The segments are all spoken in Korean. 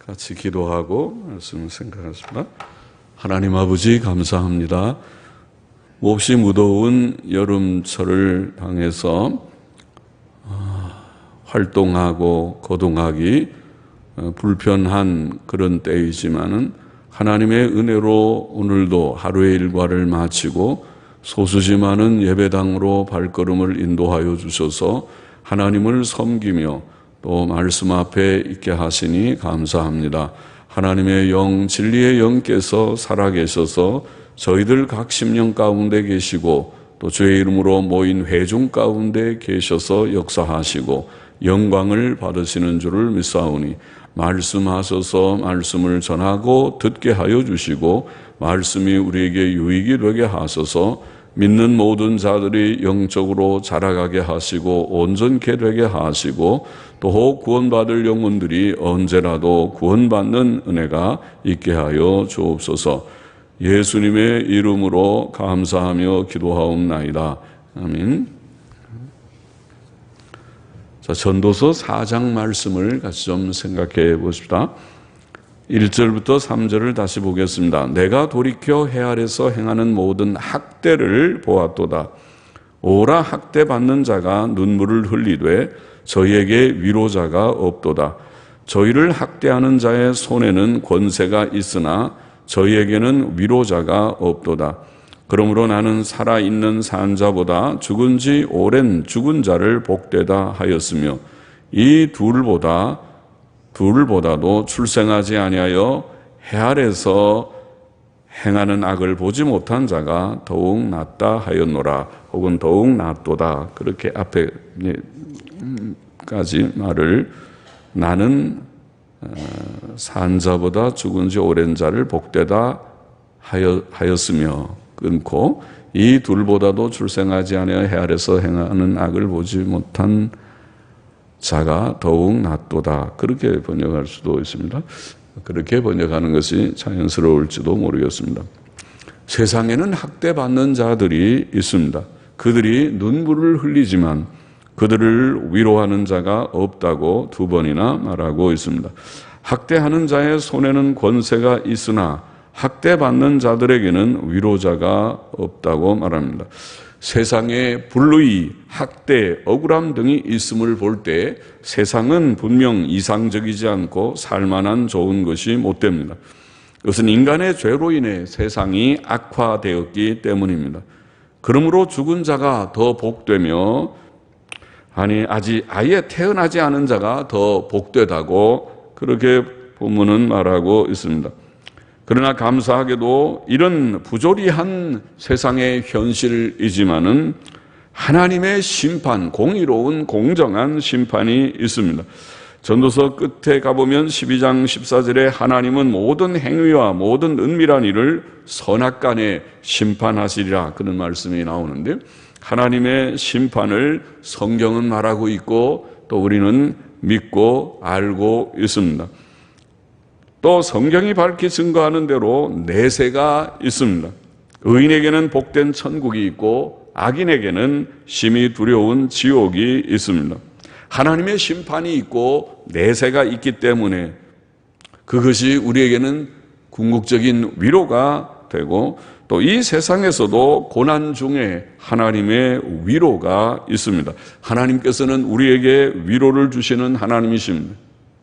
같이 기도하고 말씀을 생각하겠습니다. 하나님 아버지 감사합니다. 몹시 무더운 여름철을 당해서 활동하고 거동하기 불편한 그런 때이지만은 하나님의 은혜로 오늘도 하루의 일과를 마치고 소수지만은 예배당으로 발걸음을 인도하여 주셔서 하나님을 섬기며 또 말씀 앞에 있게 하시니 감사합니다. 하나님의 영, 진리의 영께서 살아계셔서 저희들 각 심령 가운데 계시고 또 주의 이름으로 모인 회중 가운데 계셔서 역사하시고 영광을 받으시는 줄을 믿사오니 말씀하셔서 말씀을 전하고 듣게 하여 주시고 말씀이 우리에게 유익이 되게 하셔서 믿는 모든 자들이 영적으로 자라가게 하시고 온전케 되게 하시고 또 구원받을 영혼들이 언제라도 구원받는 은혜가 있게 하여 주옵소서. 예수님의 이름으로 감사하며 기도하옵나이다. 아멘. 자, 전도서 4장 말씀을 같이 좀 생각해 보십시다. 1절부터 3절을 다시 보겠습니다. 내가 돌이켜 해 아래서 행하는 모든 학대를 보았도다. 오라 학대받는 자가 눈물을 흘리되 저희에게 위로자가 없도다. 저희를 학대하는 자의 손에는 권세가 있으나 저희에게는 위로자가 없도다. 그러므로 나는 살아있는 산 자보다 죽은 지 오랜 죽은 자를 복되다 하였으며 이 둘보다도 출생하지 아니하여 해 아래서 행하는 악을 보지 못한 자가 더욱 낫다 하였노라. 혹은 더욱 낫도다. 그렇게 앞에까지 말을 나는 산 자보다 죽은 지 오랜 자를 복되다 하였으며 끊고 이 둘보다도 출생하지 아니하여 해 아래서 행하는 악을 보지 못한 자가 더욱 낫도다. 그렇게 번역할 수도 있습니다. 그렇게 번역하는 것이 자연스러울지도 모르겠습니다. 세상에는 학대받는 자들이 있습니다. 그들이 눈물을 흘리지만 그들을 위로하는 자가 없다고 2번이나 말하고 있습니다. 학대하는 자의 손에는 권세가 있으나 학대받는 자들에게는 위로자가 없다고 말합니다. 세상에 불의, 학대, 억울함 등이 있음을 볼 때 세상은 분명 이상적이지 않고 살만한 좋은 것이 못 됩니다. 그것은 인간의 죄로 인해 세상이 악화되었기 때문입니다. 그러므로 죽은 자가 더 복되며 아직 아예 태어나지 않은 자가 더 복되다고 그렇게 본문은 말하고 있습니다. 그러나 감사하게도 이런 부조리한 세상의 현실이지만은 하나님의 심판, 공의로운 공정한 심판이 있습니다. 전도서 끝에 가보면 12장 14절에 하나님은 모든 행위와 모든 은밀한 일을 선악간에 심판하시리라 그런 말씀이 나오는데 하나님의 심판을 성경은 말하고 있고 또 우리는 믿고 알고 있습니다. 또 성경이 밝히 증거하는 대로 내세가 있습니다. 의인에게는 복된 천국이 있고 악인에게는 심히 두려운 지옥이 있습니다. 하나님의 심판이 있고 내세가 있기 때문에 그것이 우리에게는 궁극적인 위로가 되고 또 이 세상에서도 고난 중에 하나님의 위로가 있습니다. 하나님께서는 우리에게 위로를 주시는 하나님이십니다.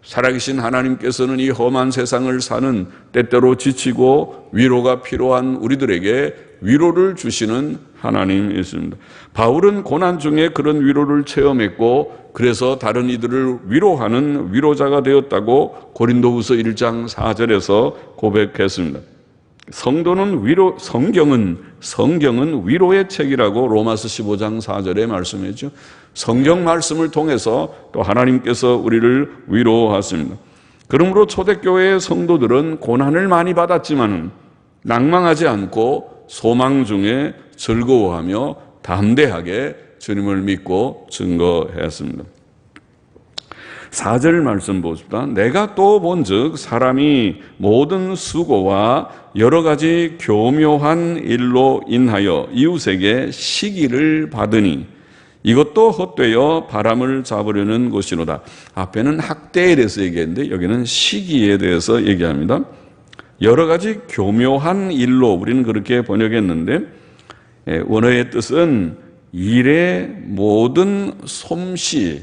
살아계신 하나님께서는 이 험한 세상을 사는 때때로 지치고 위로가 필요한 우리들에게 위로를 주시는 하나님이십니다. 바울은 고난 중에 그런 위로를 체험했고 그래서 다른 이들을 위로하는 위로자가 되었다고 고린도후서 1장 4절에서 고백했습니다. 성경은 위로의 책이라고 로마서 15장 4절에 말씀했죠. 성경 말씀을 통해서 또 하나님께서 우리를 위로하십니다. 그러므로 초대교회의 성도들은 고난을 많이 받았지만 낭망하지 않고 소망 중에 즐거워하며 담대하게 주님을 믿고 증거했습니다. 4절 말씀 보십시다. 내가 또 본즉 사람이 모든 수고와 여러 가지 교묘한 일로 인하여 이웃에게 시기를 받으니 이것도 헛되어 바람을 잡으려는 것이로다. 앞에는 학대에 대해서 얘기했는데 여기는 시기에 대해서 얘기합니다. 여러 가지 교묘한 일로 우리는 그렇게 번역했는데 원어의 뜻은 일의 모든 솜씨,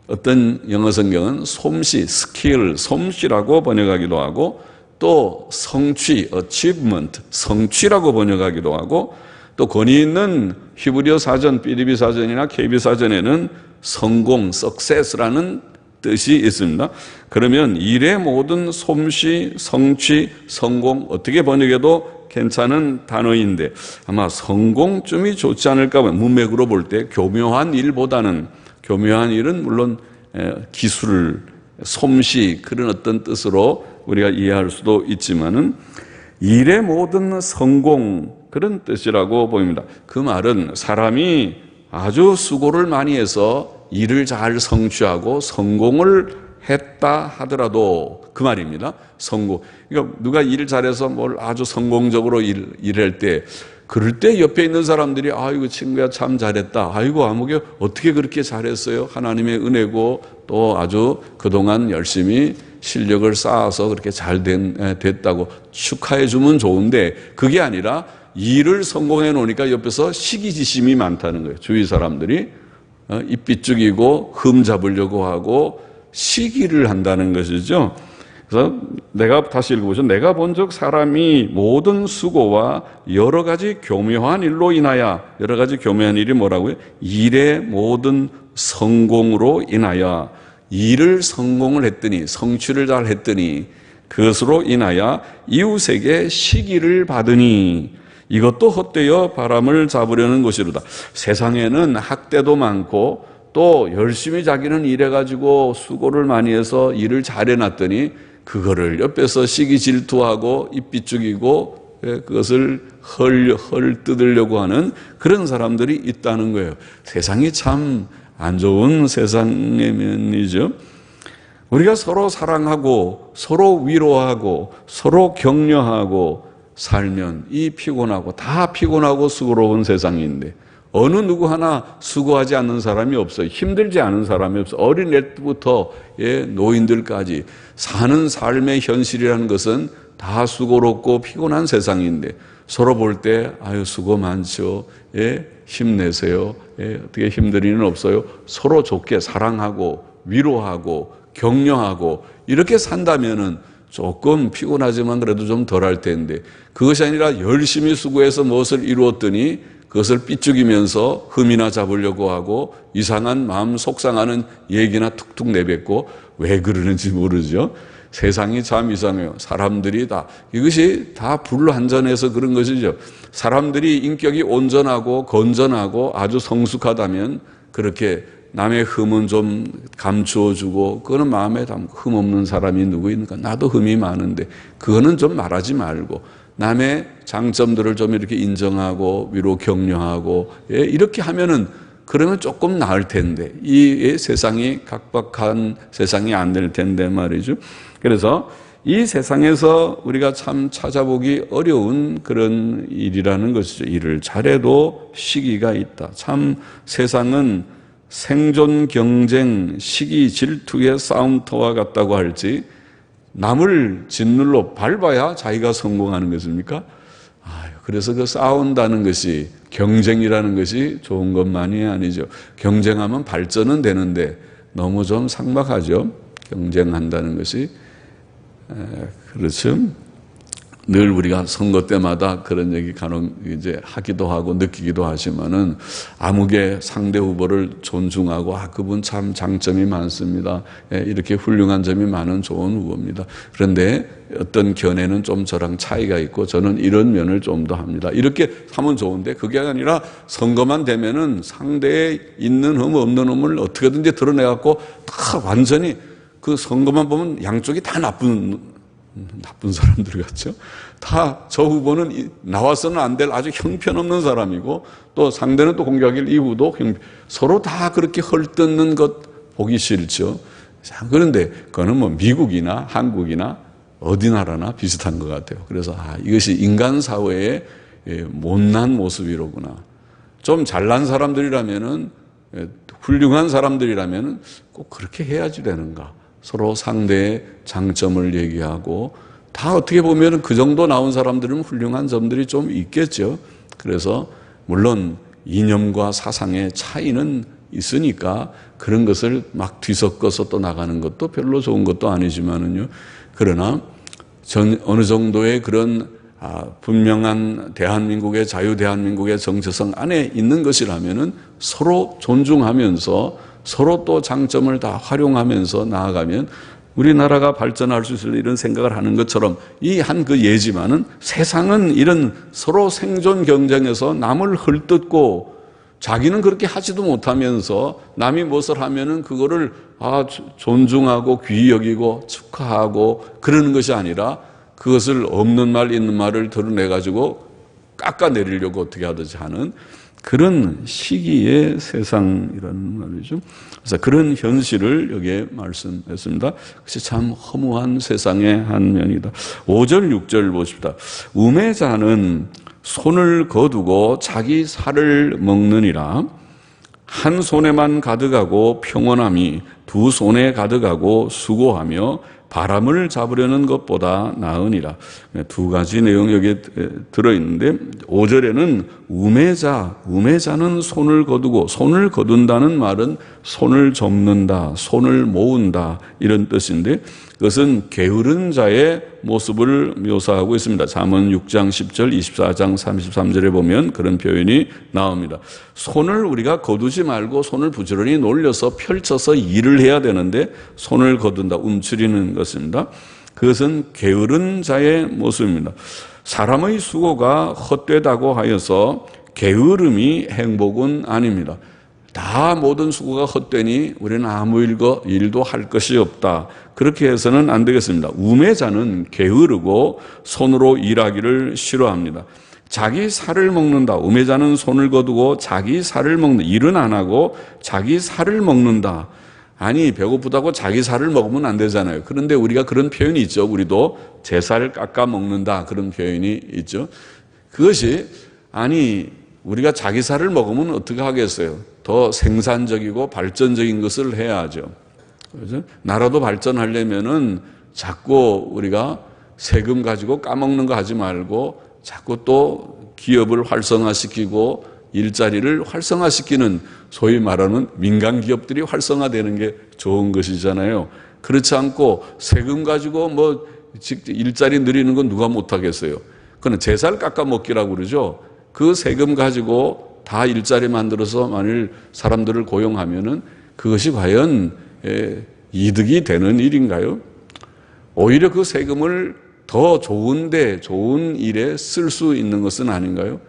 어떤 영어 성경은 솜씨, 스킬, 솜씨라고 번역하기도 하고 또 성취, achievement, 성취라고 번역하기도 하고 또 권위 있는 히브리어 사전, BDB 사전이나 KB 사전에는 성공, success라는 뜻이 있습니다. 그러면 일의 모든 솜씨, 성취, 성공 어떻게 번역해도 괜찮은 단어인데 아마 성공쯤이 좋지 않을까 봐요. 문맥으로 볼 때 교묘한 일보다는 교묘한 일은 물론 기술, 솜씨 그런 어떤 뜻으로 우리가 이해할 수도 있지만은 일의 모든 성공 그런 뜻이라고 보입니다. 그 말은 사람이 아주 수고를 많이 해서 일을 잘 성취하고 성공을 했다 하더라도 그 말입니다. 성공. 그러니까 누가 일을 잘해서 뭘 아주 성공적으로 일할 때 그럴 때 옆에 있는 사람들이 아이고 친구야 참 잘했다. 아이고 아무개 어떻게 그렇게 잘했어요. 하나님의 은혜고 또 아주 그동안 열심히 실력을 쌓아서 그렇게 잘 됐다고 축하해 주면 좋은데 그게 아니라 일을 성공해 놓으니까 옆에서 시기지심이 많다는 거예요. 주위 사람들이 입 삐죽이고 흠 잡으려고 하고 시기를 한다는 것이죠. 그래서 내가 다시 읽어보죠. 내가 본즉 사람이 모든 수고와 여러 가지 교묘한 일로 인하여 여러 가지 교묘한 일이 뭐라고요? 일의 모든 성공으로 인하여 일을 성공을 했더니 성취를 잘 했더니 그것으로 인하여 이웃에게 시기를 받으니 이것도 헛되어 바람을 잡으려는 것이로다. 세상에는 학대도 많고 또 열심히 자기는 일해가지고 수고를 많이 해서 일을 잘 해놨더니 그거를 옆에서 시기 질투하고 입 삐죽이고 그것을 헐 뜯으려고 하는 그런 사람들이 있다는 거예요. 세상이 참 안 좋은 세상의 면이죠. 우리가 서로 사랑하고 서로 위로하고 서로 격려하고 살면 이 피곤하고 다 피곤하고 수고로운 세상인데 어느 누구 하나 수고하지 않는 사람이 없어요. 힘들지 않은 사람이 없어요. 어린애부터 노인들까지 사는 삶의 현실이라는 것은 다 수고롭고 피곤한 세상인데 서로 볼 때 아유 수고 많죠. 힘내세요. 어떻게 힘들 일은 없어요. 서로 좋게 사랑하고 위로하고 격려하고 이렇게 산다면은 조금 피곤하지만 그래도 좀 덜할 텐데 그것이 아니라 열심히 수고해서 무엇을 이루었더니 그것을 삐죽이면서 흠이나 잡으려고 하고 이상한 마음 속상하는 얘기나 툭툭 내뱉고 왜 그러는지 모르죠. 세상이 참 이상해요. 사람들이 다 이것이 다 불완전해서 그런 것이죠. 사람들이 인격이 온전하고 건전하고 아주 성숙하다면 그렇게 남의 흠은 좀 감추어주고 그거는 마음에 담고 흠 없는 사람이 누구 있는가? 나도 흠이 많은데 그거는 좀 말하지 말고 남의 장점들을 좀 이렇게 인정하고 위로 격려하고 이렇게 하면은 그러면 조금 나을 텐데 이 세상이 각박한 세상이 안 될 텐데 말이죠. 그래서 이 세상에서 우리가 참 찾아보기 어려운 그런 일이라는 것이죠. 일을 잘해도 시기가 있다. 참 세상은 생존 경쟁, 시기 질투의 싸움터와 같다고 할지 남을 짓눌러 밟아야 자기가 성공하는 것입니까? 그래서 그 싸운다는 것이 경쟁이라는 것이 좋은 것만이 아니죠. 경쟁하면 발전은 되는데 너무 좀 삭막하죠. 경쟁한다는 것이. 그렇죠. 늘 우리가 선거 때마다 그런 얘기 간혹 이제 하기도 하고 느끼기도 하지만은 아무개 상대 후보를 존중하고 그분 참 장점이 많습니다. 이렇게 훌륭한 점이 많은 좋은 후보입니다. 그런데 어떤 견해는 좀 저랑 차이가 있고 저는 이런 면을 좀 더 합니다. 이렇게 하면 좋은데 그게 아니라 선거만 되면은 상대에 있는 흠 없는 흠을 어떻게든지 드러내갖고 다 완전히 그 선거만 보면 양쪽이 다 나쁜 사람들 같죠. 다 저 후보는 나와서는 안 될 아주 형편없는 사람이고 또 상대는 또 공격일 이후도 서로 다 그렇게 헐뜯는 것 보기 싫죠. 그런데 그거는 뭐 미국이나 한국이나 어디 나라나 비슷한 것 같아요. 그래서 이것이 인간 사회의 못난 모습이로구나. 좀 잘난 사람들이라면은 훌륭한 사람들이라면 꼭 그렇게 해야지 되는가? 서로 상대의 장점을 얘기하고, 다 어떻게 보면 그 정도 나온 사람들은 훌륭한 점들이 좀 있겠죠. 그래서 물론 이념과 사상의 차이는 있으니까 그런 것을 막 뒤섞어서 또 나가는 것도 별로 좋은 것도 아니지만은요. 그러나 어느 정도의 그런 분명한 대한민국의 자유대한민국의 정체성 안에 있는 것이라면은 서로 존중하면서 서로 또 장점을 다 활용하면서 나아가면 우리나라가 발전할 수 있을 이런 생각을 하는 것처럼 이 한 그 예지만은 세상은 이런 서로 생존 경쟁에서 남을 헐뜯고 자기는 그렇게 하지도 못하면서 남이 무엇을 하면은 그거를 존중하고 귀히 여기고 축하하고 그러는 것이 아니라 그것을 없는 말 있는 말을 드러내가지고 깎아내리려고 어떻게 하든지 하는 그런 시기의 세상이라는 말이죠. 그래서 그런 현실을 여기에 말씀했습니다. 그것이 참 허무한 세상의 한 면이다. 5절 6절 보십시다. 우매자는 손을 거두고 자기 살을 먹느니라. 한 손에만 가득하고 평온함이 두 손에 가득하고 수고하며 바람을 잡으려는 것보다 나으니라. 두 가지 내용이 여기에 들어있는데 5절에는 우매자는 손을 거두고, 손을 거둔다는 말은 손을 접는다, 손을 모은다 이런 뜻인데 그것은 게으른 자의 모습을 묘사하고 있습니다. 잠언 6장 10절, 24장 33절에 보면 그런 표현이 나옵니다. 손을 우리가 거두지 말고 손을 부지런히 놀려서 펼쳐서 일을 해야 되는데 손을 거둔다, 움츠리는 것입니다. 그것은 게으른 자의 모습입니다. 사람의 수고가 헛되다고 하여서 게으름이 행복은 아닙니다. 다 모든 수고가 헛되니 우리는 아무 일도 할 것이 없다. 그렇게 해서는 안 되겠습니다. 우매자는 게으르고 손으로 일하기를 싫어합니다. 자기 살을 먹는다. 우매자는 손을 거두고 자기 살을 먹는다. 일은 안 하고 자기 살을 먹는다. 아니, 배고프다고 자기 살을 먹으면 안 되잖아요. 그런데 우리가 그런 표현이 있죠. 우리도 제 살 깎아 먹는다. 그런 표현이 있죠. 그것이 우리가 자기 살을 먹으면 어떻게 하겠어요? 더 생산적이고 발전적인 것을 해야죠. 그렇죠? 나라도 발전하려면은 자꾸 우리가 세금 가지고 까먹는 거 하지 말고 자꾸 또 기업을 활성화시키고 일자리를 활성화시키는 소위 말하는 민간 기업들이 활성화되는 게 좋은 것이잖아요. 그렇지 않고 세금 가지고 일자리 늘리는 건 누가 못하겠어요. 그건 제살 깎아먹기라고 그러죠. 그 세금 가지고 다 일자리 만들어서 만일 사람들을 고용하면은 그것이 과연 이득이 되는 일인가요? 오히려 그 세금을 더 좋은 일에 쓸 수 있는 것은 아닌가요?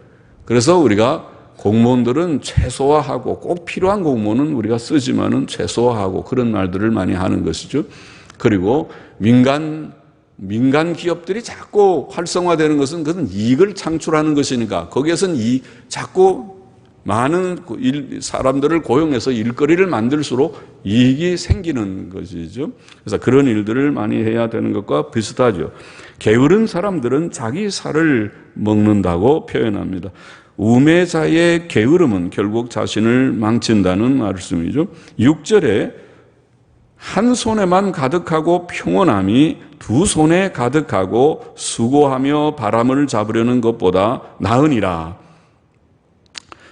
그래서 우리가 공무원들은 최소화하고 꼭 필요한 공무원은 우리가 쓰지만은 최소화하고 그런 말들을 많이 하는 것이죠. 그리고 민간 기업들이 자꾸 활성화되는 것은 그것은 이익을 창출하는 것이니까 거기에서는 자꾸 많은 사람들을 고용해서 일거리를 만들수록 이익이 생기는 것이죠. 그래서 그런 일들을 많이 해야 되는 것과 비슷하죠. 게으른 사람들은 자기 살을 먹는다고 표현합니다. 우매자의 게으름은 결국 자신을 망친다는 말씀이죠. 6절에 한 손에만 가득하고 평온함이 두 손에 가득하고 수고하며 바람을 잡으려는 것보다 나으니라.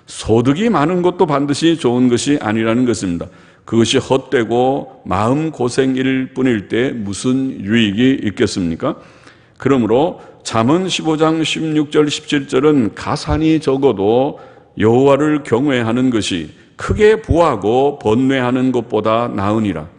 소득이 많은 것도 반드시 좋은 것이 아니라는 것입니다. 그것이 헛되고 마음고생일 뿐일 때 무슨 유익이 있겠습니까? 그러므로 잠언 15장 16절 17절은 가산이 적어도 여호와를 경외하는 것이 크게 부하고 번뇌하는 것보다 나으니라.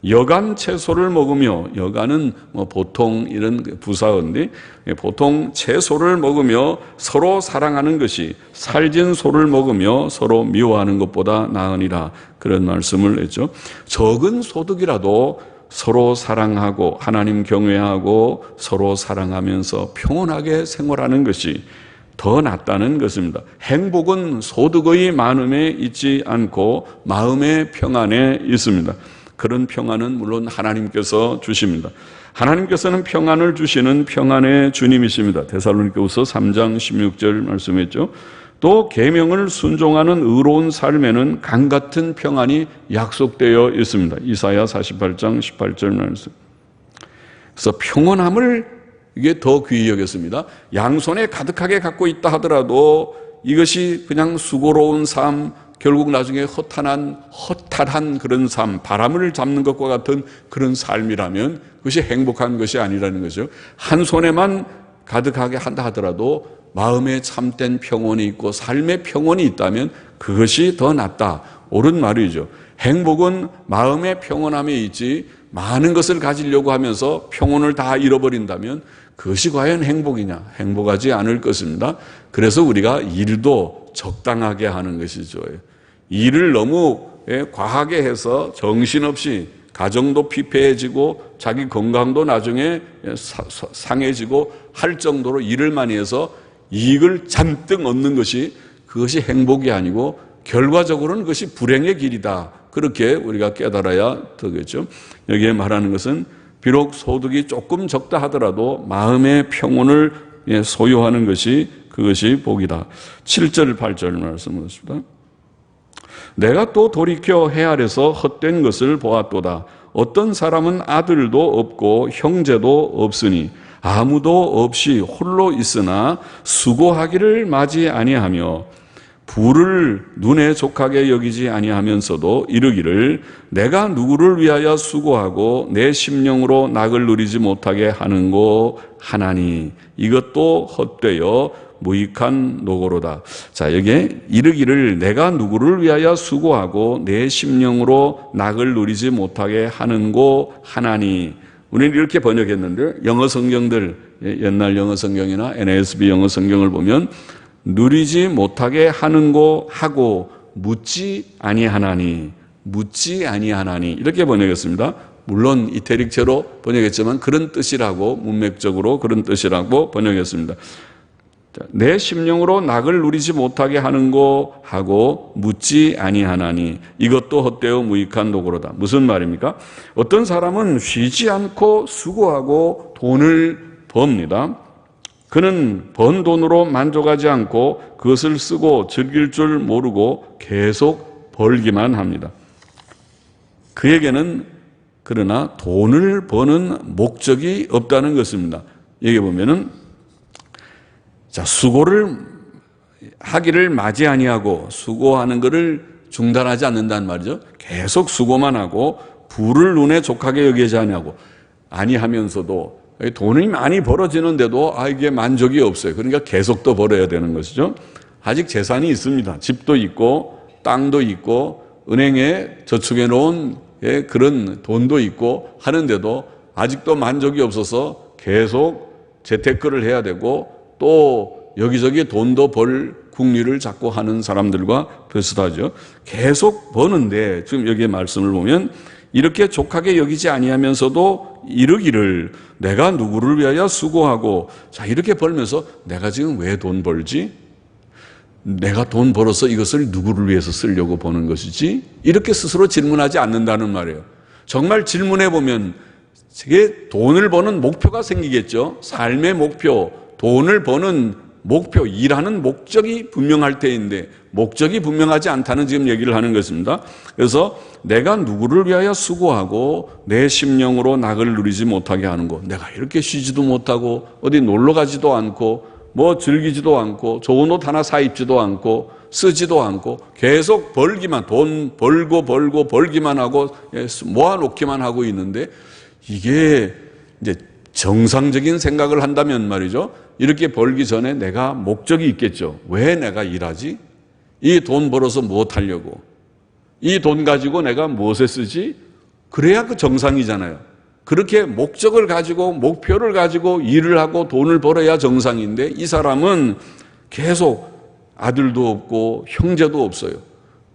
여간 채소를 먹으며, 여간은 보통 이런 부사어인데 보통 채소를 먹으며 서로 사랑하는 것이 살진 소를 먹으며 서로 미워하는 것보다 나으니라. 그런 말씀을 했죠. 적은 소득이라도 서로 사랑하고 하나님 경외하고 서로 사랑하면서 평온하게 생활하는 것이 더 낫다는 것입니다. 행복은 소득의 많음에 있지 않고 마음의 평안에 있습니다. 그런 평안은 물론 하나님께서 주십니다. 하나님께서는 평안을 주시는 평안의 주님이십니다. 데살로니가후서 3장 16절 말씀했죠. 또 계명을 순종하는 의로운 삶에는 강같은 평안이 약속되어 있습니다. 이사야 48장 18절 말씀. 그래서 평온함을 이게 더 귀히 여겼습니다. 양손에 가득하게 갖고 있다 하더라도 이것이 그냥 수고로운 삶, 결국 나중에 허탈한 그런 삶, 바람을 잡는 것과 같은 그런 삶이라면 그것이 행복한 것이 아니라는 거죠. 한 손에만 가득하게 한다 하더라도 마음에 참된 평온이 있고 삶의 평온이 있다면 그것이 더 낫다. 옳은 말이죠. 행복은 마음의 평온함에 있지 많은 것을 가지려고 하면서 평온을 다 잃어버린다면 그것이 과연 행복이냐? 행복하지 않을 것입니다. 그래서 우리가 일도 적당하게 하는 것이죠. 일을 너무 과하게 해서 정신없이 가정도 피폐해지고 자기 건강도 나중에 상해지고 할 정도로 일을 많이 해서 이익을 잔뜩 얻는 것이 그것이 행복이 아니고 결과적으로는 그것이 불행의 길이다. 그렇게 우리가 깨달아야 되겠죠. 여기에 말하는 것은 비록 소득이 조금 적다 하더라도 마음의 평온을 소유하는 것이 그것이 복이다. 7절 8절 말씀하십니다. 내가 또 돌이켜 해 아래서 헛된 것을 보았도다. 어떤 사람은 아들도 없고 형제도 없으니 아무도 없이 홀로 있으나 수고하기를 맞이 아니하며 부를 눈에 족하게 여기지 아니하면서도 이르기를 내가 누구를 위하여 수고하고 내 심령으로 낙을 누리지 못하게 하는고 하나니 이것도 헛되어 무익한 노고로다. 자, 여기에 이르기를 내가 누구를 위하여 수고하고 내 심령으로 낙을 누리지 못하게 하는고 하나니, 우리는 이렇게 번역했는데 영어 성경들, 옛날 영어 성경이나 NASB 영어 성경을 보면 누리지 못하게 하는고 하고 묻지 아니하나니, 묻지 아니하나니 이렇게 번역했습니다. 물론 이태릭체로 번역했지만 그런 뜻이라고, 문맥적으로 그런 뜻이라고 번역했습니다. 내 심령으로 낙을 누리지 못하게 하는고 하고 묻지 아니하나니 이것도 헛되어 무익한 노고로다. 무슨 말입니까? 어떤 사람은 쉬지 않고 수고하고 돈을 법니다. 그는 번 돈으로 만족하지 않고 그것을 쓰고 즐길 줄 모르고 계속 벌기만 합니다. 그에게는 그러나 돈을 버는 목적이 없다는 것입니다. 여기 보면은 자, 수고를 하기를 맞이 아니하고 수고하는 것을 중단하지 않는다는 말이죠. 계속 수고만 하고 부를 눈에 족하게 여기지 아니하면서도 돈이 많이 벌어지는데도 이게 만족이 없어요. 그러니까 계속 더 벌어야 되는 것이죠. 아직 재산이 있습니다. 집도 있고 땅도 있고 은행에 저축해 놓은 그런 돈도 있고 하는데도 아직도 만족이 없어서 계속 재테크를 해야 되고 또 여기저기 돈도 벌 궁리를 자꾸 하는 사람들과 비슷하죠. 계속 버는데 지금 여기에 말씀을 보면 이렇게 족하게 여기지 아니하면서도 이르기를 내가 누구를 위하여 수고하고, 자, 이렇게 벌면서 내가 지금 왜 돈 벌지? 내가 돈 벌어서 이것을 누구를 위해서 쓰려고 버는 것이지? 이렇게 스스로 질문하지 않는다는 말이에요. 정말 질문해 보면 이게 돈을 버는 목표가 생기겠죠. 삶의 목표, 돈을 버는 목표, 일하는 목적이 분명할 때인데 목적이 분명하지 않다는 지금 얘기를 하는 것입니다. 그래서 내가 누구를 위하여 수고하고 내 심령으로 낙을 누리지 못하게 하는 것, 내가 이렇게 쉬지도 못하고 어디 놀러 가지도 않고 뭐 즐기지도 않고 좋은 옷 하나 사 입지도 않고 쓰지도 않고 계속 벌기만, 돈 벌고 벌기만 하고 모아놓기만 하고 있는데, 이게 이제 정상적인 생각을 한다면 말이죠, 이렇게 벌기 전에 내가 목적이 있겠죠. 왜 내가 일하지? 이 돈 벌어서 무엇 하려고? 이 돈 가지고 내가 무엇에 쓰지? 그래야 그 정상이잖아요. 그렇게 목적을 가지고 목표를 가지고 일을 하고 돈을 벌어야 정상인데 이 사람은 계속 아들도 없고 형제도 없어요.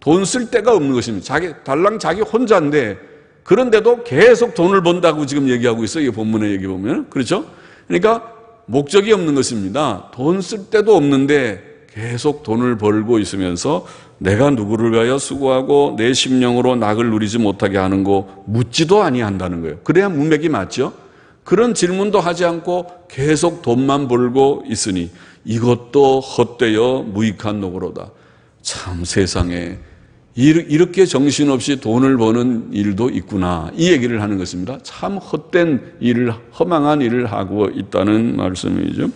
돈 쓸 데가 없는 것입니다. 달랑 자기 혼자인데 그런데도 계속 돈을 번다고 지금 얘기하고 있어요. 이 본문에 얘기 보면. 그렇죠? 그러니까 목적이 없는 것입니다. 돈 쓸 데도 없는데 계속 돈을 벌고 있으면서 내가 누구를 위하여 수고하고 내 심령으로 낙을 누리지 못하게 하는 거 묻지도 아니한다는 거예요. 그래야 문맥이 맞죠? 그런 질문도 하지 않고 계속 돈만 벌고 있으니 이것도 헛되어 무익한 노고로다. 참 세상에 이렇게 정신없이 돈을 버는 일도 있구나, 이 얘기를 하는 것입니다. 참 헛된 일을, 허망한 일을 하고 있다는 말씀이죠.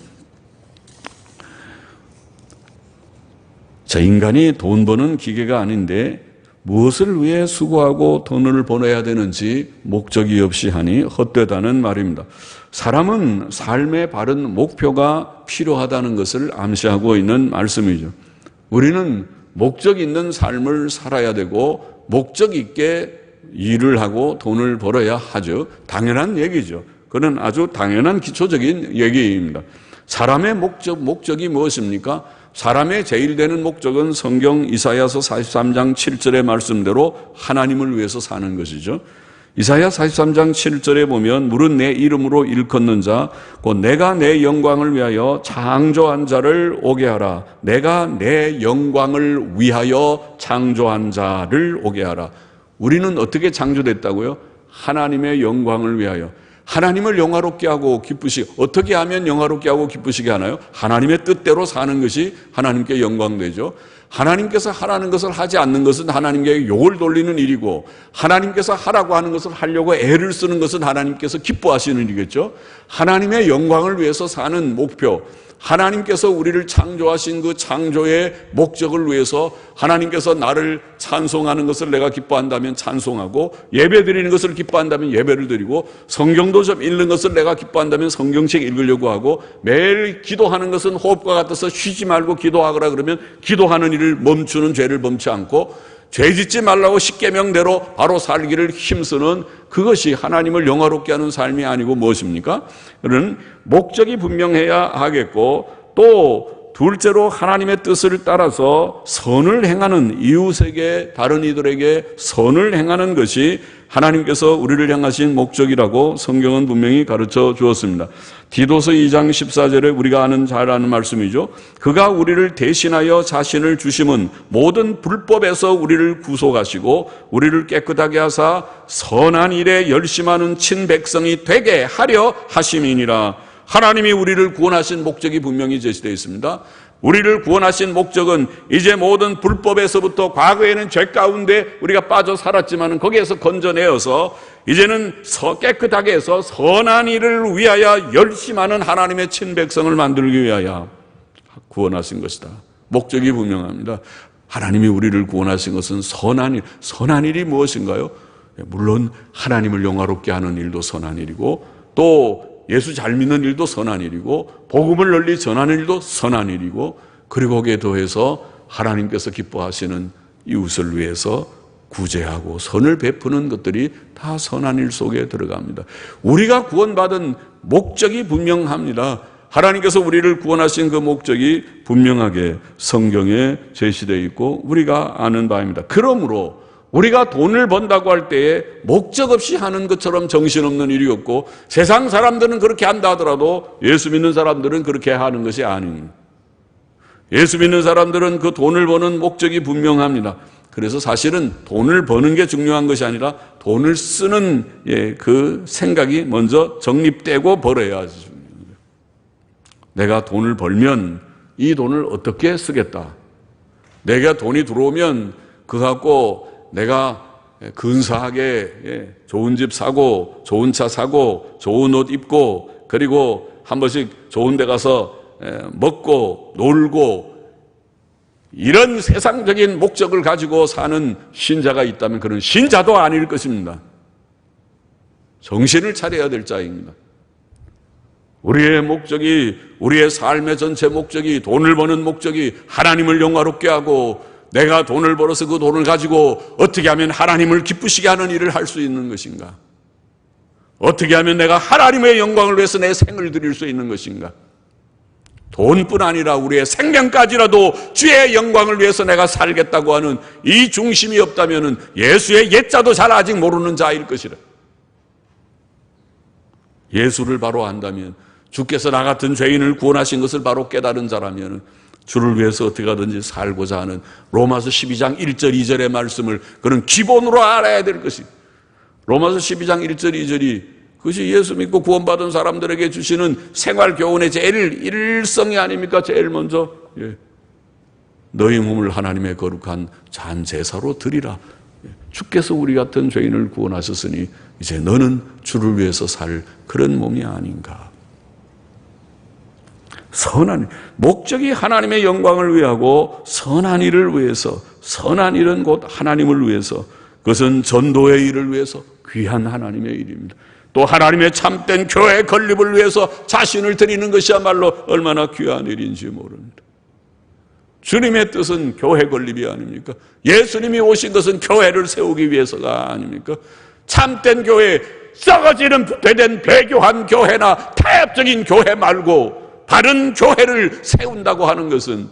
자, 인간이 돈 버는 기계가 아닌데 무엇을 위해 수고하고 돈을 벌어야 되는지 목적이 없이 하니 헛되다는 말입니다. 사람은 삶의 바른 목표가 필요하다는 것을 암시하고 있는 말씀이죠. 우리는 목적 있는 삶을 살아야 되고 목적 있게 일을 하고 돈을 벌어야 하죠. 당연한 얘기죠. 그건 아주 당연한 기초적인 얘기입니다. 사람의 목적이 무엇입니까? 사람의 제일 되는 목적은 성경 이사야서 43장 7절의 말씀대로 하나님을 위해서 사는 것이죠. 이사야 43장 7절에 보면 물은 내 이름으로 일컫는 자 곧 내가 내 영광을 위하여 창조한 자를 오게 하라. 내가 내 영광을 위하여 창조한 자를 오게 하라. 우리는 어떻게 창조됐다고요? 하나님의 영광을 위하여. 하나님을 영화롭게 하고 기쁘시게, 어떻게 하면 영화롭게 하고 기쁘시게 하나요? 하나님의 뜻대로 사는 것이 하나님께 영광되죠. 하나님께서 하라는 것을 하지 않는 것은 하나님께 욕을 돌리는 일이고, 하나님께서 하라고 하는 것을 하려고 애를 쓰는 것은 하나님께서 기뻐하시는 일이겠죠. 하나님의 영광을 위해서 사는 목표, 하나님께서 우리를 창조하신 그 창조의 목적을 위해서 하나님께서 나를 찬송하는 것을 내가 기뻐한다면 찬송하고, 예배 드리는 것을 기뻐한다면 예배를 드리고, 성경도 좀 읽는 것을 내가 기뻐한다면 성경책 읽으려고 하고, 매일 기도하는 것은 호흡과 같아서 쉬지 말고 기도하거라 그러면 기도하는 일을 멈추는 죄를 범치 않고, 죄 짓지 말라고 십계명대로 바로 살기를 힘쓰는, 그것이 하나님을 영화롭게 하는 삶이 아니고 무엇입니까? 그런 목적이 분명해야 하겠고, 또 둘째로 하나님의 뜻을 따라서 선을 행하는, 이웃에게, 다른 이들에게 선을 행하는 것이 하나님께서 우리를 향하신 목적이라고 성경은 분명히 가르쳐 주었습니다. 디도서 2장 14절에 우리가 잘 아는 말씀이죠. 그가 우리를 대신하여 자신을 주심은 모든 불법에서 우리를 구속하시고 우리를 깨끗하게 하사 선한 일에 열심하는 친백성이 되게 하려 하심이니라. 하나님이 우리를 구원하신 목적이 분명히 제시되어 있습니다. 우리를 구원하신 목적은 이제 모든 불법에서부터, 과거에는 죄 가운데 우리가 빠져 살았지만 거기에서 건져내어서 이제는 깨끗하게 해서 선한 일을 위하여 열심하는 하나님의 친백성을 만들기 위하여 구원하신 것이다. 목적이 분명합니다. 하나님이 우리를 구원하신 것은 선한 일. 선한 일이 무엇인가요? 물론 하나님을 영화롭게 하는 일도 선한 일이고, 또 예수 잘 믿는 일도 선한 일이고, 복음을 널리 전하는 일도 선한 일이고, 그리고 거기에 더해서 하나님께서 기뻐하시는 이웃을 위해서 구제하고 선을 베푸는 것들이 다 선한 일 속에 들어갑니다. 우리가 구원받은 목적이 분명합니다. 하나님께서 우리를 구원하신 그 목적이 분명하게 성경에 제시되어 있고 우리가 아는 바입니다. 그러므로 우리가 돈을 번다고 할 때에 목적 없이 하는 것처럼 정신없는 일이 없고, 세상 사람들은 그렇게 한다 하더라도 예수 믿는 사람들은 그렇게 하는 것이 아닙니다. 예수 믿는 사람들은 그 돈을 버는 목적이 분명합니다. 그래서 사실은 돈을 버는 게 중요한 것이 아니라 돈을 쓰는 그 생각이 먼저 정립되고 벌어야 하죠. 내가 돈을 벌면 이 돈을 어떻게 쓰겠다. 내가 돈이 들어오면 그거 갖고 내가 근사하게 좋은 집 사고, 좋은 차 사고, 좋은 옷 입고, 그리고 한 번씩 좋은 데 가서 먹고 놀고, 이런 세상적인 목적을 가지고 사는 신자가 있다면 그런 신자도 아닐 것입니다. 정신을 차려야 될 자입니다. 우리의 목적이, 우리의 삶의 전체 목적이, 돈을 버는 목적이 하나님을 영화롭게 하고, 내가 돈을 벌어서 그 돈을 가지고 어떻게 하면 하나님을 기쁘시게 하는 일을 할 수 있는 것인가? 어떻게 하면 내가 하나님의 영광을 위해서 내 생을 드릴 수 있는 것인가? 돈뿐 아니라 우리의 생명까지라도 주의 영광을 위해서 내가 살겠다고 하는 이 중심이 없다면 예수의 옛자도 잘 아직 모르는 자일 것이라. 예수를 바로 안다면, 주께서 나 같은 죄인을 구원하신 것을 바로 깨달은 자라면 주를 위해서 어떻게 하든지 살고자 하는 로마서 12장 1절 2절의 말씀을 그런 기본으로 알아야 될 것입니다. 로마서 12장 1절 2절이 그것이 예수 믿고 구원받은 사람들에게 주시는 생활 교훈의 제일 일성이 아닙니까? 제일 먼저. 너희 몸을 하나님의 거룩한 잔 제사로 드리라. 주께서 우리 같은 죄인을 구원하셨으니 이제 너는 주를 위해서 살 그런 몸이 아닌가. 선한 목적이 하나님의 영광을 위하고 선한 일을 위해서, 선한 일은 곧 하나님을 위해서, 그것은 전도의 일을 위해서 귀한 하나님의 일입니다. 또 하나님의 참된 교회 건립을 위해서 자신을 드리는 것이야말로 얼마나 귀한 일인지 모릅니다. 주님의 뜻은 교회 건립이 아닙니까? 예수님이 오신 것은 교회를 세우기 위해서가 아닙니까? 참된 교회, 썩어지는 되된 배교한 교회나 타협적인 교회 말고 바른 교회를 세운다고 하는 것은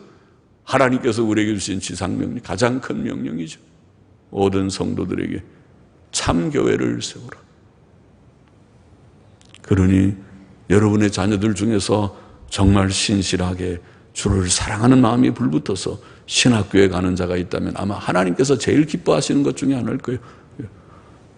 하나님께서 우리에게 주신 지상명령, 가장 큰 명령이죠. 모든 성도들에게 참교회를 세우라. 그러니 여러분의 자녀들 중에서 정말 신실하게 주를 사랑하는 마음이 불붙어서 신학교에 가는 자가 있다면 아마 하나님께서 제일 기뻐하시는 것 중에 하나일 거예요.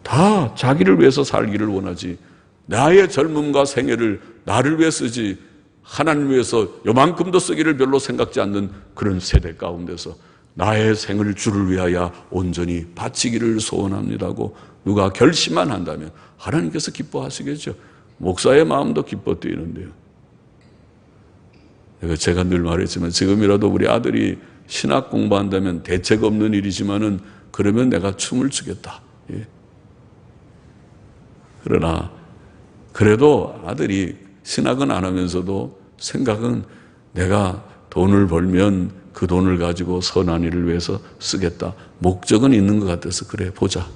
다 자기를 위해서 살기를 원하지, 나의 젊음과 생애를 나를 위해 쓰지 하나님을 위해서 요만큼도 쓰기를 별로 생각지 않는 그런 세대 가운데서 나의 생을 주를 위하여 온전히 바치기를 소원합니다고 누가 결심만 한다면 하나님께서 기뻐하시겠죠. 목사의 마음도 기뻐 뛰는데요. 제가 늘 말했지만 지금이라도 우리 아들이 신학 공부한다면 대책 없는 일이지만은 그러면 내가 춤을 추겠다. 그러나 그래도 아들이 신학은 안 하면서도 생각은 내가 돈을 벌면 그 돈을 가지고 선한 일을 위해서 쓰겠다. 목적은 있는 것 같아서 그래 보자.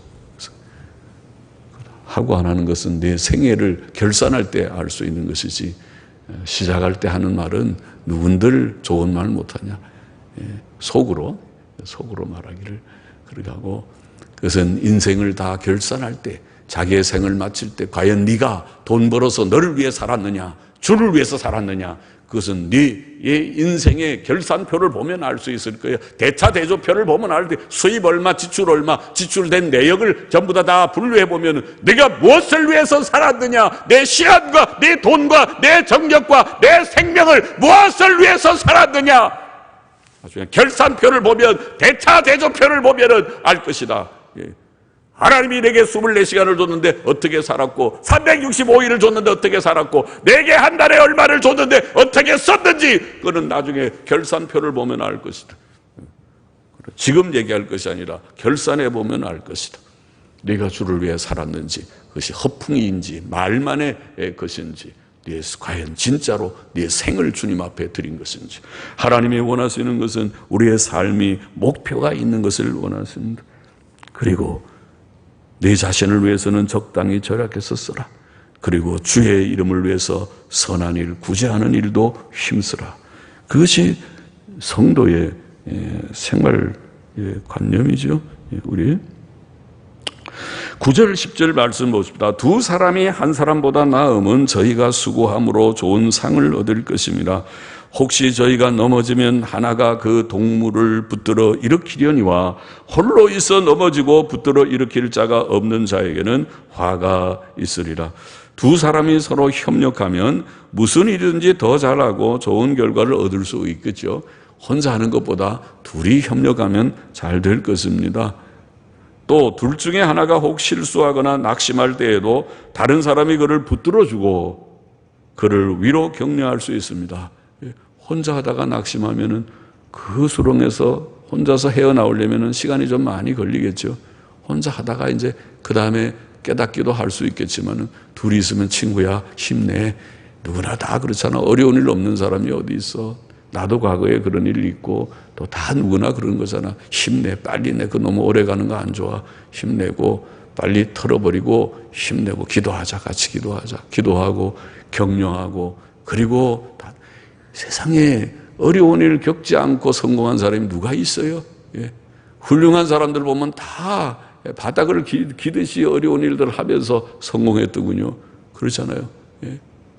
하고 안 하는 것은 내 생애를 결산할 때 알 수 있는 것이지, 시작할 때 하는 말은 누군들 좋은 말 못하냐. 속으로 말하기를 그렇게 하고, 그것은 인생을 다 결산할 때, 자기의 생을 마칠 때 과연 네가 돈 벌어서 너를 위해 살았느냐, 주를 위해서 살았느냐, 그것은 네의 인생의 결산표를 보면 알 수 있을 거예요. 대차대조표를 보면 알 때 수입 얼마, 지출 얼마, 지출된 내역을 전부 다 분류해 보면 내가 무엇을 위해서 살았느냐, 내 시간과 내 돈과 내 정력과 내 생명을 무엇을 위해서 살았느냐, 나중에 결산표를 보면, 대차대조표를 보면 알 것이다. 하나님이 내게 24시간을 줬는데 어떻게 살았고, 365일을 줬는데 어떻게 살았고, 내게 한 달에 얼마를 줬는데 어떻게 썼는지, 그거는 나중에 결산표를 보면 알 것이다. 지금 얘기할 것이 아니라 결산해 보면 알 것이다. 네가 주를 위해 살았는지, 그것이 허풍이인지 말만의 것인지, 네 과연 진짜로 네 생을 주님 앞에 드린 것인지. 하나님이 원하시는 것은 우리의 삶이 목표가 있는 것을 원하십니다. 그리고 네 자신을 위해서는 적당히 절약해서 써라. 그리고 주의 이름을 위해서 선한 일, 구제하는 일도 힘쓰라. 그것이 성도의 생활 관념이죠. 우리 9절 10절 말씀 보십니다. 두 사람이 한 사람보다 나음은 저희가 수고함으로 좋은 상을 얻을 것입니다. 혹시 저희가 넘어지면 하나가 그 동물을 붙들어 일으키려니와 홀로 있어 넘어지고 붙들어 일으킬 자가 없는 자에게는 화가 있으리라. 두 사람이 서로 협력하면 무슨 일이든지 더 잘하고 좋은 결과를 얻을 수 있겠죠. 혼자 하는 것보다 둘이 협력하면 잘 될 것입니다. 또 둘 중에 하나가 혹 실수하거나 낙심할 때에도 다른 사람이 그를 붙들어주고 그를 위로 격려할 수 있습니다. 혼자 하다가 낙심하면은 그 수렁에서 혼자서 헤어나오려면은 시간이 좀 많이 걸리겠죠. 혼자 하다가 이제 그 다음에 깨닫기도 할 수 있겠지만은 둘이 있으면 친구야 힘내. 누구나 다 그렇잖아. 어려운 일 없는 사람이 어디 있어. 나도 과거에 그런 일이 있고 또 다 누구나 그런 거잖아. 힘내, 빨리 내. 그 너무 오래 가는 거 안 좋아. 힘내고 빨리 털어버리고 힘내고 기도하자. 같이 기도하자. 기도하고 격려하고, 그리고 세상에 어려운 일을 겪지 않고 성공한 사람이 누가 있어요? 훌륭한 사람들 보면 다 바닥을 기듯이 어려운 일들을 하면서 성공했더군요. 그렇잖아요.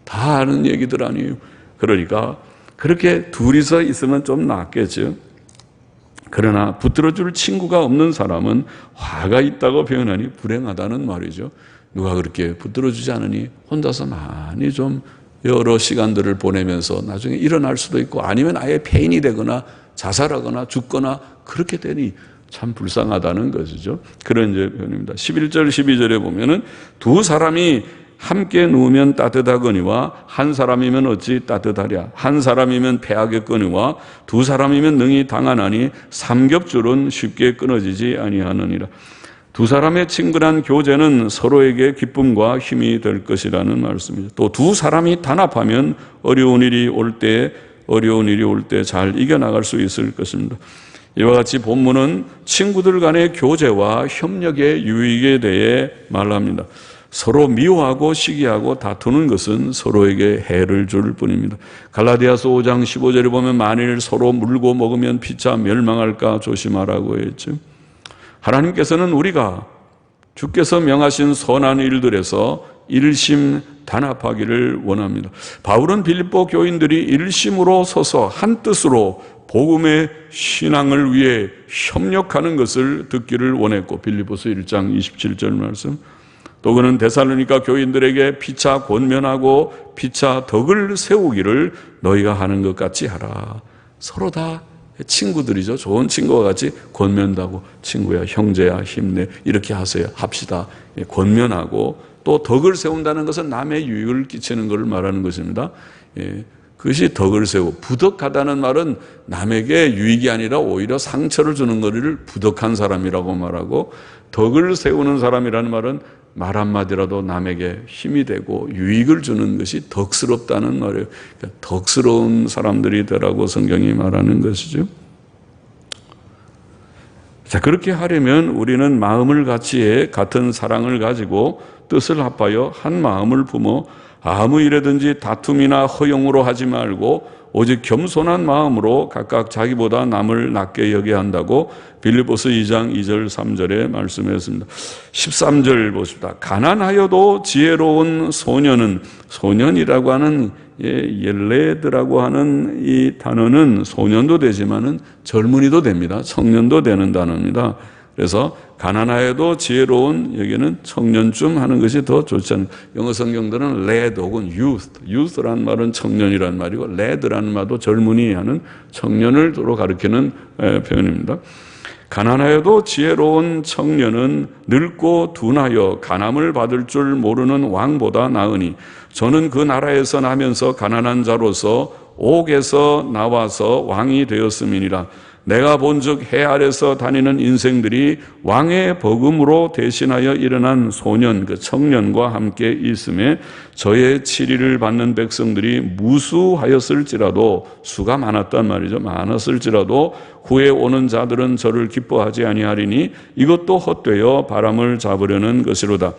다 아는 얘기들 아니에요. 그러니까 그렇게 둘이서 있으면 좀 낫겠죠. 그러나 붙들어줄 친구가 없는 사람은 화가 있다고 표현하니 불행하다는 말이죠. 누가 그렇게 붙들어주지 않으니 혼자서 많이 좀 여러 시간들을 보내면서 나중에 일어날 수도 있고 아니면 아예 폐인이 되거나 자살하거나 죽거나 그렇게 되니 참 불쌍하다는 것이죠. 그런 이제 표현입니다. 11절 12절에 보면은 두 사람이 함께 누우면 따뜻하거니와 한 사람이면 어찌 따뜻하랴. 한 사람이면 패하겠거니와 두 사람이면 능히 당하나니 삼겹줄은 쉽게 끊어지지 아니하느니라. 두 사람의 친근한 교제는 서로에게 기쁨과 힘이 될 것이라는 말씀이죠. 또 두 사람이 단합하면 어려운 일이 올 때 잘 이겨나갈 수 있을 것입니다. 이와 같이 본문은 친구들 간의 교제와 협력의 유익에 대해 말합니다. 서로 미워하고 시기하고 다투는 것은 서로에게 해를 줄 뿐입니다. 갈라디아서 5장 15절에 보면 만일 서로 물고 먹으면 피차 멸망할까 조심하라고 했죠. 하나님께서는 우리가 주께서 명하신 선한 일들에서 일심 단합하기를 원합니다. 바울은 빌립보 교인들이 일심으로 서서 한 뜻으로 복음의 신앙을 위해 협력하는 것을 듣기를 원했고, 빌립보서 1장 27절 말씀. 또 그는 데살로니가 교인들에게 피차 권면하고 피차 덕을 세우기를 너희가 하는 것 같이 하라. 서로 다 친구들이죠. 좋은 친구와 같이 권면하고, 친구야, 형제야, 힘내, 이렇게 하세요, 합시다. 권면하고, 또 덕을 세운다는 것은 남의 유익을 끼치는 것을 말하는 것입니다. 그것이 덕을 세우고, 부덕하다는 말은 남에게 유익이 아니라 오히려 상처를 주는 것을 부덕한 사람이라고 말하고, 덕을 세우는 사람이라는 말은 말 한마디라도 남에게 힘이 되고 유익을 주는 것이 덕스럽다는 말이에요. 그러니까 덕스러운 사람들이 되라고 성경이 말하는 것이죠. 자, 그렇게 하려면 우리는 마음을 같이 해 같은 사랑을 가지고 뜻을 합하여 한 마음을 품어 아무 일에든지 다툼이나 허용으로 하지 말고 오직 겸손한 마음으로 각각 자기보다 남을 낮게 여겨야 한다고 빌립보서 2장 2절 3절에 말씀했습니다. 13절 보십니다. 가난하여도 지혜로운 소년은, 소년이라고 하는 옐레드라고 하는 이 단어는 소년도 되지만은 젊은이도 됩니다. 청년도 되는 단어입니다. 그래서 가난하여도 지혜로운, 여기는 청년쯤 하는 것이 더 좋지 않습니다. 영어 성경들은 lad 혹은 youth라는 말은 청년이라는 말이고, lad라는 말도 젊은이 하는 청년을 주로 가리키는 표현입니다. 가난하여도 지혜로운 청년은 늙고 둔하여 간암을 받을 줄 모르는 왕보다 나으니 저는 그 나라에서 나면서 가난한 자로서 옥에서 나와서 왕이 되었음이니라. 내가 본즉 해 아래서 다니는 인생들이 왕의 버금으로 대신하여 일어난 소년, 그 청년과 함께 있음에 저의 치리를 받는 백성들이 무수하였을지라도, 수가 많았단 말이죠. 많았을지라도 후에 오는 자들은 저를 기뻐하지 아니하리니 이것도 헛되어 바람을 잡으려는 것이로다.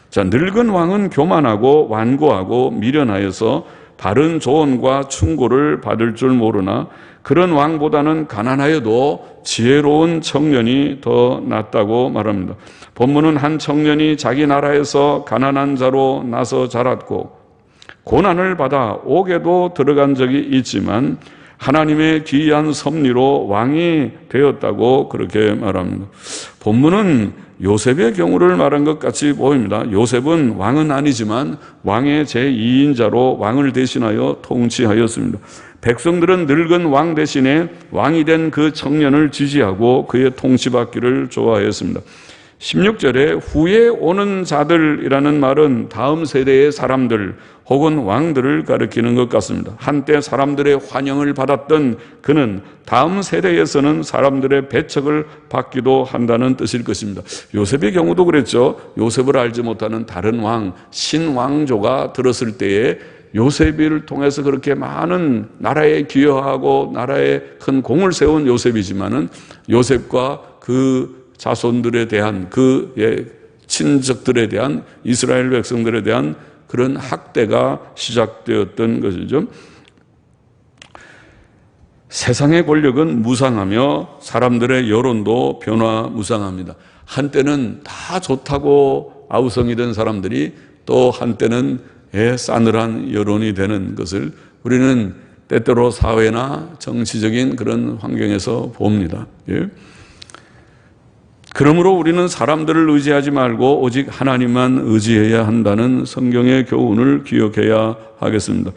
자, 늙은 왕은 교만하고 완고하고 미련하여서 바른 조언과 충고를 받을 줄 모르나 그런 왕보다는 가난하여도 지혜로운 청년이 더 낫다고 말합니다. 본문은 한 청년이 자기 나라에서 가난한 자로 나서 자랐고 고난을 받아 옥에도 들어간 적이 있지만 하나님의 기이한 섭리로 왕이 되었다고 그렇게 말합니다. 본문은 요셉의 경우를 말한 것 같이 보입니다. 요셉은 왕은 아니지만 왕의 제2인자로 왕을 대신하여 통치하였습니다. 백성들은 늙은 왕 대신에 왕이 된 그 청년을 지지하고 그의 통치받기를 좋아했습니다. 16절에 후에 오는 자들이라는 말은 다음 세대의 사람들 혹은 왕들을 가리키는 것 같습니다. 한때 사람들의 환영을 받았던 그는 다음 세대에서는 사람들의 배척을 받기도 한다는 뜻일 것입니다. 요셉의 경우도 그랬죠. 요셉을 알지 못하는 다른 왕, 신왕조가 들었을 때에 요셉을 통해서 그렇게 많은 나라에 기여하고 나라에 큰 공을 세운 요셉이지만은 요셉과 그 자손들에 대한, 그 친척들에 대한, 이스라엘 백성들에 대한 그런 학대가 시작되었던 것이죠. 세상의 권력은 무상하며 사람들의 여론도 변화무쌍합니다. 한때는 다 좋다고 아우성이 된 사람들이 또 한때는 싸늘한 여론이 되는 것을 우리는 때때로 사회나 정치적인 그런 환경에서 봅니다. 그러므로 우리는 사람들을 의지하지 말고 오직 하나님만 의지해야 한다는 성경의 교훈을 기억해야 하겠습니다.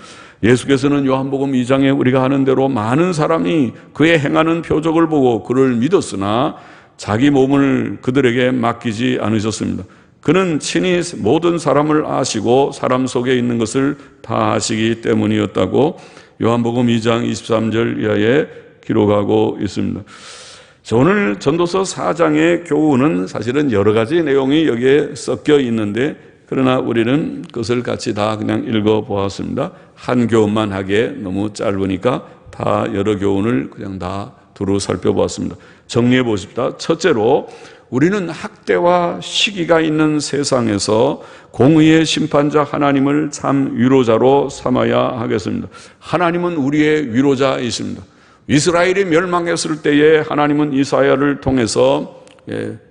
예수께서는 요한복음 2장에 우리가 하는 대로 많은 사람이 그의 행하는 표적을 보고 그를 믿었으나 자기 몸을 그들에게 맡기지 않으셨습니다. 그는 친히 모든 사람을 아시고 사람 속에 있는 것을 다 아시기 때문이었다고 요한복음 2장 23절 이하에 기록하고 있습니다. 오늘 전도서 4장의 교훈은 사실은 여러 가지 내용이 여기에 섞여 있는데, 그러나 우리는 그것을 같이 다 그냥 읽어보았습니다. 한 교훈만 하기에 너무 짧으니까 다 여러 교훈을 그냥 다 두루 살펴보았습니다. 정리해 보십시다. 첫째로, 우리는 학대와 시기가 있는 세상에서 공의의 심판자 하나님을 참 위로자로 삼아야 하겠습니다. 하나님은 우리의 위로자이십니다. 이스라엘이 멸망했을 때에 하나님은 이사야를 통해서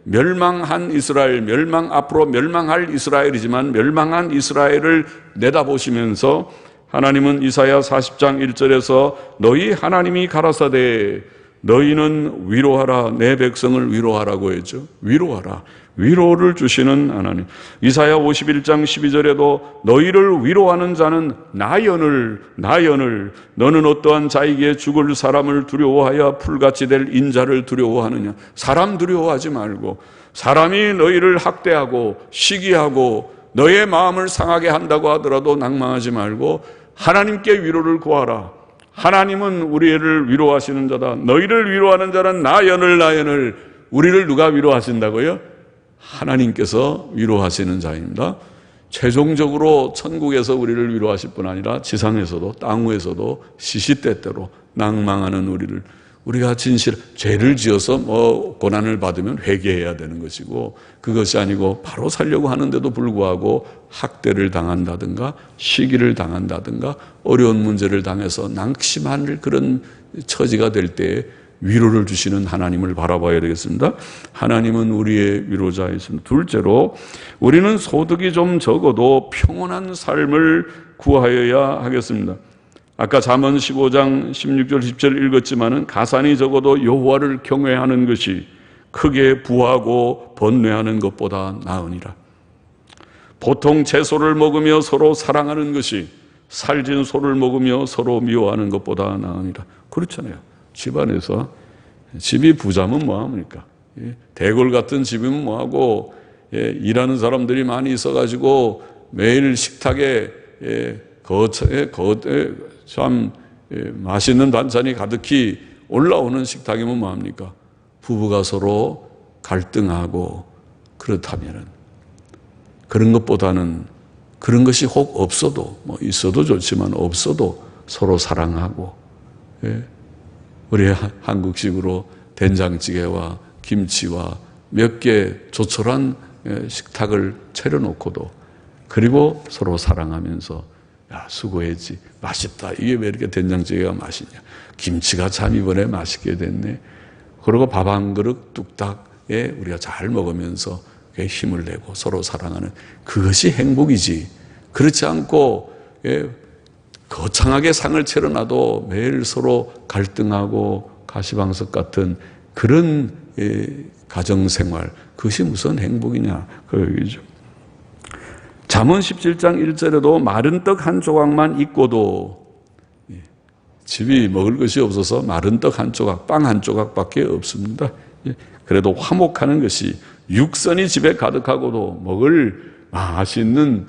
멸망한 이스라엘, 앞으로 멸망할 이스라엘이지만 멸망한 이스라엘을 내다보시면서 하나님은 이사야 40장 1절에서 너희 하나님이 가라사대 너희는 위로하라, 내 백성을 위로하라고 했죠. 위로하라. 위로를 주시는 하나님. 이사야 51장 12절에도 너희를 위로하는 자는 나연을 너는 어떠한 자에게 죽을 사람을 두려워하여 풀같이 될 인자를 두려워하느냐. 사람 두려워하지 말고, 사람이 너희를 학대하고 시기하고 너의 마음을 상하게 한다고 하더라도 낭망하지 말고 하나님께 위로를 구하라. 하나님은 우리를 위로하시는 자다. 너희를 위로하는 자는 나연을. 우리를 누가 위로하신다고요? 하나님께서 위로하시는 자입니다. 최종적으로 천국에서 우리를 위로하실 뿐 아니라 지상에서도 땅 위에서도 시시때때로 낭망하는 우리가 죄를 지어서 고난을 받으면 회개해야 되는 것이고, 그것이 아니고 바로 살려고 하는데도 불구하고 학대를 당한다든가 시기를 당한다든가 어려운 문제를 당해서 낙심할 그런 처지가 될 때에 위로를 주시는 하나님을 바라봐야 되겠습니다. 하나님은 우리의 위로자이십니다. 둘째로, 우리는 소득이 좀 적어도 평온한 삶을 구하여야 하겠습니다. 아까 잠언 15장 16절 10절 읽었지만은 가산이 적어도 여호와를 경외하는 것이 크게 부하고 번뇌하는 것보다 나으니라. 보통 채소를 먹으며 서로 사랑하는 것이 살진 소를 먹으며 서로 미워하는 것보다 나으니라. 그렇잖아요. 집안에서, 집이 부자면 뭐합니까? 대골 같은 집이면 뭐하고, 일하는 사람들이 많이 있어가지고 매일 식탁에 참 맛있는 반찬이 가득히 올라오는 식탁이면 뭐합니까? 부부가 서로 갈등하고 그렇다면은, 그런 것보다는 그런 것이 혹 없어도, 있어도 좋지만 없어도 서로 사랑하고, 우리 한국식으로 된장찌개와 김치와 몇 개 조촐한 식탁을 차려놓고도, 그리고 서로 사랑하면서 야, 수고했지, 맛있다, 이게 왜 이렇게 된장찌개가 맛있냐, 김치가 참 이번에 맛있게 됐네, 그리고 밥 한 그릇 뚝딱에 우리가 잘 먹으면서 힘을 내고 서로 사랑하는, 그것이 행복이지. 그렇지 않고 거창하게 상을 차려놔도 매일 서로 갈등하고 가시방석 같은 그런 가정생활, 그것이 무슨 행복이냐, 그 얘기죠. 잠언 17장 1절에도 마른 떡 한 조각만 있고도, 집이 먹을 것이 없어서 마른 떡 한 조각, 빵 한 조각밖에 없습니다. 그래도 화목하는 것이, 육선이 집에 가득하고도 먹을 맛있는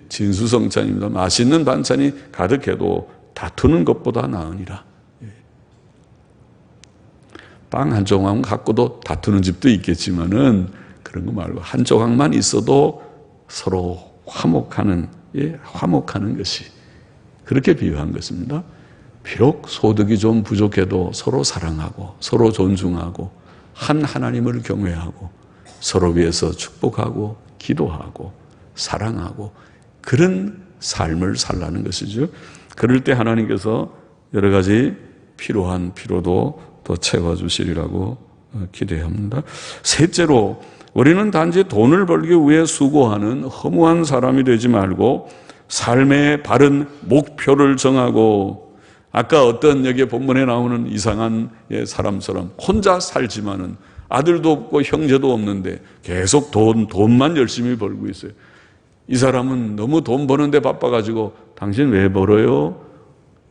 진수성찬입니다. 맛있는 반찬이 가득해도 다투는 것보다 나으니라. 빵 한 조각만 갖고도 다투는 집도 있겠지만은 그런 거 말고 한 조각만 있어도 서로 화목하는 것이, 그렇게 비유한 것입니다. 비록 소득이 좀 부족해도 서로 사랑하고 서로 존중하고 한 하나님을 경외하고 서로 위해서 축복하고 기도하고 사랑하고 그런 삶을 살라는 것이죠. 그럴 때 하나님께서 여러 가지 필요한 필요도 더 채워주시리라고 기대합니다. 셋째로, 우리는 단지 돈을 벌기 위해 수고하는 허무한 사람이 되지 말고 삶의 바른 목표를 정하고, 아까 어떤 여기 본문에 나오는 이상한 사람처럼 혼자 살지만은 아들도 없고 형제도 없는데 계속 돈만 열심히 벌고 있어요. 이 사람은 너무 돈 버는데 바빠가지고 당신 왜 벌어요?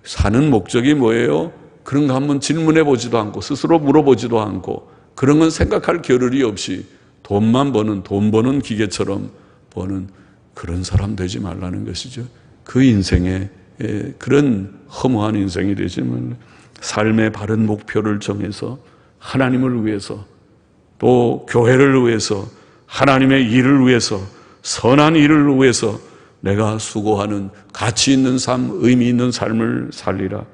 사는 목적이 뭐예요? 그런 거 한번 질문해 보지도 않고 스스로 물어보지도 않고 그런 건 생각할 겨를이 없이 돈만 버는 돈 버는 기계처럼 버는 그런 사람 되지 말라는 것이죠. 그 인생에 그런 허무한 인생이 되지 말라. 삶의 바른 목표를 정해서 하나님을 위해서 또 교회를 위해서 하나님의 일을 위해서 선한 일을 위해서 내가 수고하는 가치 있는 삶, 의미 있는 삶을 살리라.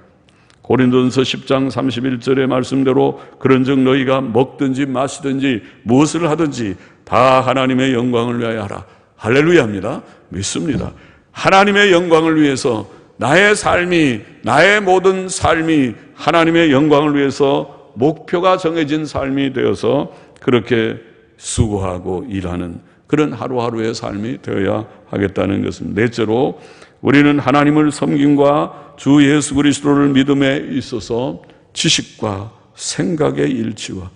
고린도전서 10장 31절의 말씀대로 그런즉 너희가 먹든지 마시든지 무엇을 하든지 다 하나님의 영광을 위하여 하라. 할렐루야입니다. 믿습니다. 하나님의 영광을 위해서 나의 삶이, 나의 모든 삶이 하나님의 영광을 위해서 목표가 정해진 삶이 되어서 그렇게 수고하고 일하는 그런 하루하루의 삶이 되어야 하겠다는 것입니다. 넷째로 우리는 하나님을 섬김과 주 예수 그리스도를 믿음에 있어서 지식과 생각의 일치와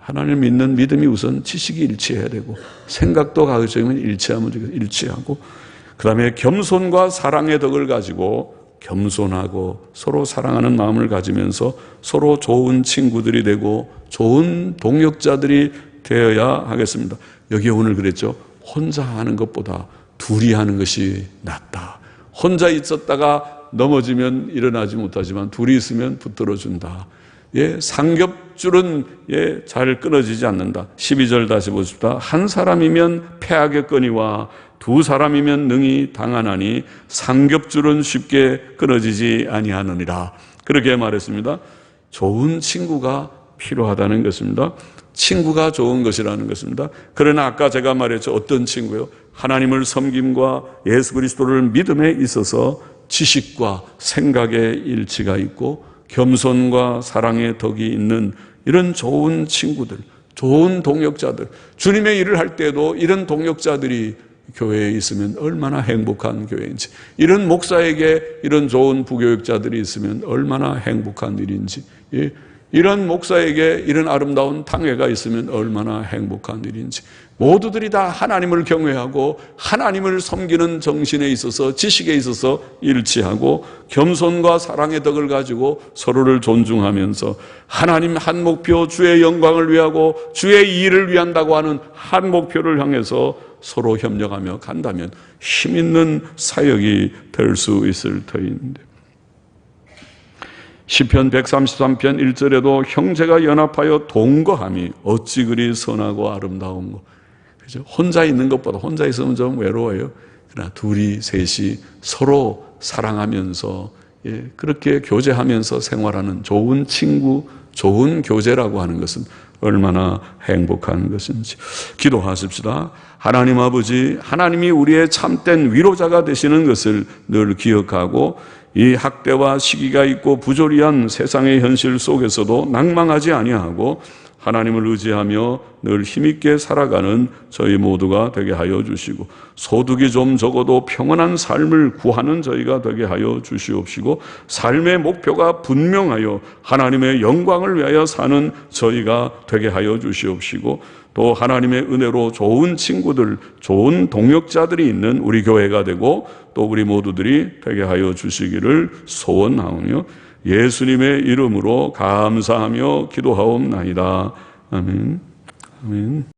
하나님을 믿는 믿음이 우선 지식이 일치해야 되고 생각도 가급적이면 일치하고 그 다음에 겸손과 사랑의 덕을 가지고 겸손하고 서로 사랑하는 마음을 가지면서 서로 좋은 친구들이 되고 좋은 동역자들이 되어야 하겠습니다. 여기 오늘 그랬죠. 혼자 하는 것보다 둘이 하는 것이 낫다. 혼자 있었다가 넘어지면 일어나지 못하지만 둘이 있으면 붙들어준다. 삼겹줄은 잘 끊어지지 않는다. 12절 다시 보십시다. 한 사람이면 패하겠거니와 두 사람이면 능히 당하나니 삼겹줄은 쉽게 끊어지지 아니하느니라. 그렇게 말했습니다. 좋은 친구가 필요하다는 것입니다. 친구가 좋은 것이라는 것입니다. 그러나 아까 제가 말했죠. 어떤 친구요? 하나님을 섬김과 예수 그리스도를 믿음에 있어서 지식과 생각의 일치가 있고 겸손과 사랑의 덕이 있는 이런 좋은 친구들, 좋은 동역자들, 주님의 일을 할 때도 이런 동역자들이 교회에 있으면 얼마나 행복한 교회인지, 이런 목사에게 이런 좋은 부교육자들이 있으면 얼마나 행복한 일인지, 이런 목사에게 이런 아름다운 탕회가 있으면 얼마나 행복한 일인지, 모두들이 다 하나님을 경외하고 하나님을 섬기는 정신에 있어서 지식에 있어서 일치하고 겸손과 사랑의 덕을 가지고 서로를 존중하면서 하나님 한 목표, 주의 영광을 위하고 주의 일을 위한다고 하는 한 목표를 향해서 서로 협력하며 간다면 힘있는 사역이 될 수 있을 터인데, 시편 133편 1절에도 형제가 연합하여 동거함이 어찌 그리 선하고 아름다운고. 그죠? 혼자 있는 것보다, 혼자 있으면 좀 외로워요. 그러나 둘이 셋이 서로 사랑하면서 그렇게 교제하면서 생활하는 좋은 친구, 좋은 교제라고 하는 것은 얼마나 행복한 것인지 기도하십시다. 하나님 아버지, 하나님이 우리의 참된 위로자가 되시는 것을 늘 기억하고 이 학대와 시기가 있고 부조리한 세상의 현실 속에서도 낭망하지 아니하고 하나님을 의지하며 늘 힘있게 살아가는 저희 모두가 되게 하여 주시고, 소득이 좀 적어도 평안한 삶을 구하는 저희가 되게 하여 주시옵시고, 삶의 목표가 분명하여 하나님의 영광을 위하여 사는 저희가 되게 하여 주시옵시고, 또 하나님의 은혜로 좋은 친구들, 좋은 동역자들이 있는 우리 교회가 되고 또 우리 모두들이 되게 하여 주시기를 소원하오며 예수님의 이름으로 감사하며 기도하옵나이다. 아멘. 아멘.